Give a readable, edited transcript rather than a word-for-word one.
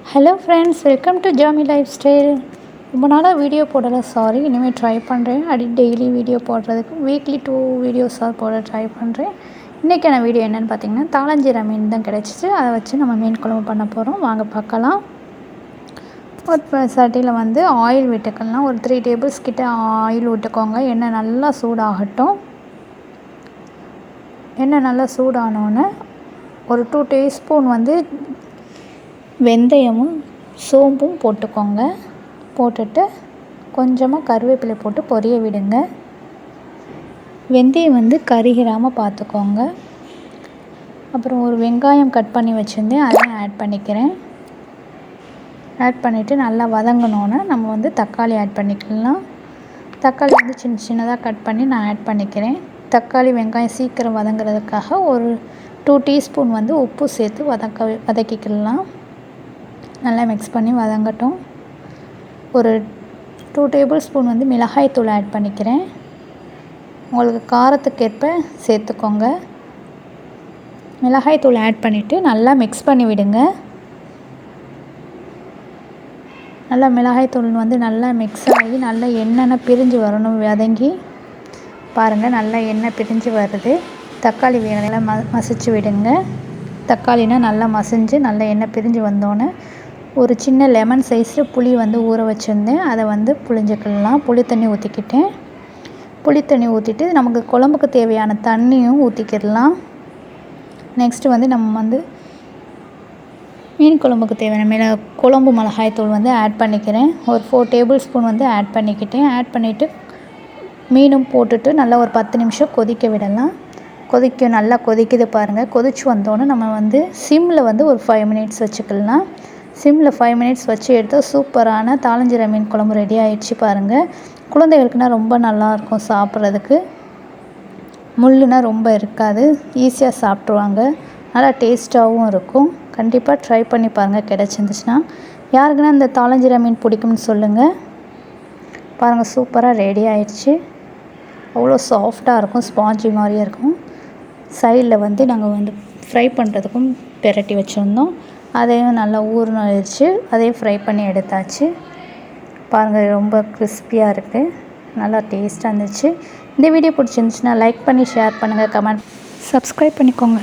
Hello friends, welcome to Jamie life style. ரொம்ப நாளாக video போடலை, சாரி. இனிமேல் ட்ரை பண்ணுறேன். டெய்லி வீடியோ போடுறதுக்கு வீக்லி 2 வீடியோஸாக போட ட்ரை பண்ணுறேன். இன்றைக்கான வீடியோ என்னென்னு பார்த்தீங்கன்னா, தாளஞ்சிரா மீன் தான் கிடச்சிச்சு. அதை வச்சு நம்ம மீன் குழம்பு பண்ண போகிறோம். வாங்க பார்க்கலாம். ஒரு சட்டியில் வந்து ஆயில் விட்டுக்கலாம். ஒரு 3 டேபிள்ஸ் கிட்ட ஆயில் விட்டுக்கோங்க. எண்ணெய் நல்லா சூடாகட்டும். எண்ணெய் நல்லா சூடானோன்னே ஒரு 2 டீஸ்பூன் வந்து வெந்தயமும் சோம்பும் போட்டுக்கோங்க. போட்டுட்டு கொஞ்சமாக கருவேப்பிலை போட்டு பொரிய விடுங்க. வெந்தயம் வந்து கருகிராமல் பார்த்துக்கோங்க. அப்புறம் ஒரு வெங்காயம் கட் பண்ணி வச்சுருந்தேன், அதையும் ஆட் பண்ணிக்கிறேன். ஆட் பண்ணிவிட்டு நல்லா வதங்கினோன்னே நம்ம வந்து தக்காளி ஆட் பண்ணிக்கலாம். தக்காளி வந்து சின்ன சின்னதாக கட் பண்ணி நான் ஆட் பண்ணிக்கிறேன். தக்காளி வெங்காயம் சீக்கிரம் வதங்குறதுக்காக ஒரு 2 டீஸ்பூன் வந்து உப்பு சேர்த்து வதக்கிக்கலாம். நல்லா மிக்ஸ் பண்ணி வதங்கட்டும். ஒரு 2 டேபிள் ஸ்பூன் வந்து மிளகாய்த்தூள் ஆட் பண்ணிக்கிறேன். உங்களுக்கு காரத்துக்கேற்ப சேர்த்துக்கோங்க. மிளகாய்த்தூள் ஆட் பண்ணிவிட்டு நல்லா மிக்ஸ் பண்ணி விடுங்க. நல்லா மிளகாய்த்தூள் வந்து நல்லா மிக்ஸ் ஆகி நல்லா எண்ணெய் பிரிஞ்சு வரணும். வதங்கி பாருங்கள், நல்லா எண்ணெய் பிரிஞ்சு வருது. தக்காளி வேலை மசிச்சு விடுங்க. தக்காளினா நல்லா மசிஞ்சு நல்லா எண்ணெய் பிரிஞ்சு வந்தோன்னே ஒரு சின்ன லெமன் சைஸில் புளி வந்து ஊற வச்சுருந்தேன், அதை வந்து புளிஞ்சிக்கலாம். புளி தண்ணி ஊற்றிக்கிட்டேன். புளி தண்ணி ஊற்றிட்டு நமக்கு குழம்புக்கு தேவையான தண்ணியும் ஊற்றிக்கிடலாம். நெக்ஸ்ட்டு வந்து நம்ம வந்து மீன் குழம்புக்கு தேவையான குழம்பு மிளகாய்த்தூள் வந்து ஆட் பண்ணிக்கிறேன். ஒரு 4 டேபிள் ஸ்பூன் வந்து ஆட் பண்ணிக்கிட்டேன். ஆட் பண்ணிவிட்டு மீனும் போட்டுட்டு நல்லா ஒரு 10 நிமிஷம் கொதிக்க விடலாம். நல்லா கொதிக்குது பாருங்கள். கொதிச்சு வந்தோன்னே நம்ம வந்து சிம்மில் வந்து ஒரு 5 மினிட்ஸ் வச்சுக்கலாம். சிம்மில் 5 மினிட்ஸ் வச்சு எடுத்தால் சூப்பரான தாளஞ்சிரா மீன் குழம்பு ரெடி ஆகிடுச்சு பாருங்கள். குழந்தைகளுக்குனா ரொம்ப நல்லாயிருக்கும் சாப்பிட்றதுக்கு. முள்ளுனா ரொம்ப இருக்காது, ஈஸியாக சாப்பிட்ருவாங்க. நல்லா டேஸ்ட்டாகவும் இருக்கும். கண்டிப்பாக ட்ரை பண்ணி பாருங்கள் கிடச்சிருந்துச்சுன்னா. யாருக்குன்னா இந்த தாளஞ்சிரா மீன் பிடிக்கும்னு சொல்லுங்கள். பாருங்கள், சூப்பராக ரெடி ஆகிடுச்சு. அவ்வளோ சாஃப்டாக இருக்கும், ஸ்பாஞ்சி மாதிரியே இருக்கும். சைடில் வந்து நாங்கள் வந்து ஃப்ரை பண்ணுறதுக்கும் பெரட்டி வச்சுருந்தோம். அதையும் நல்லா ஊறிச்சு, அதையும் ஃப்ரை பண்ணி எடுத்தாச்சு. பாருங்கள், ரொம்ப கிறிஸ்பியாக இருக்குது, நல்லா டேஸ்ட்டாக இருந்துச்சு. இந்த வீடியோ பிடிச்சிருந்துச்சுன்னா லைக் பண்ணி ஷேர் பண்ணுங்கள், கமெண்ட், சப்ஸ்கிரைப் பண்ணிக்கோங்க.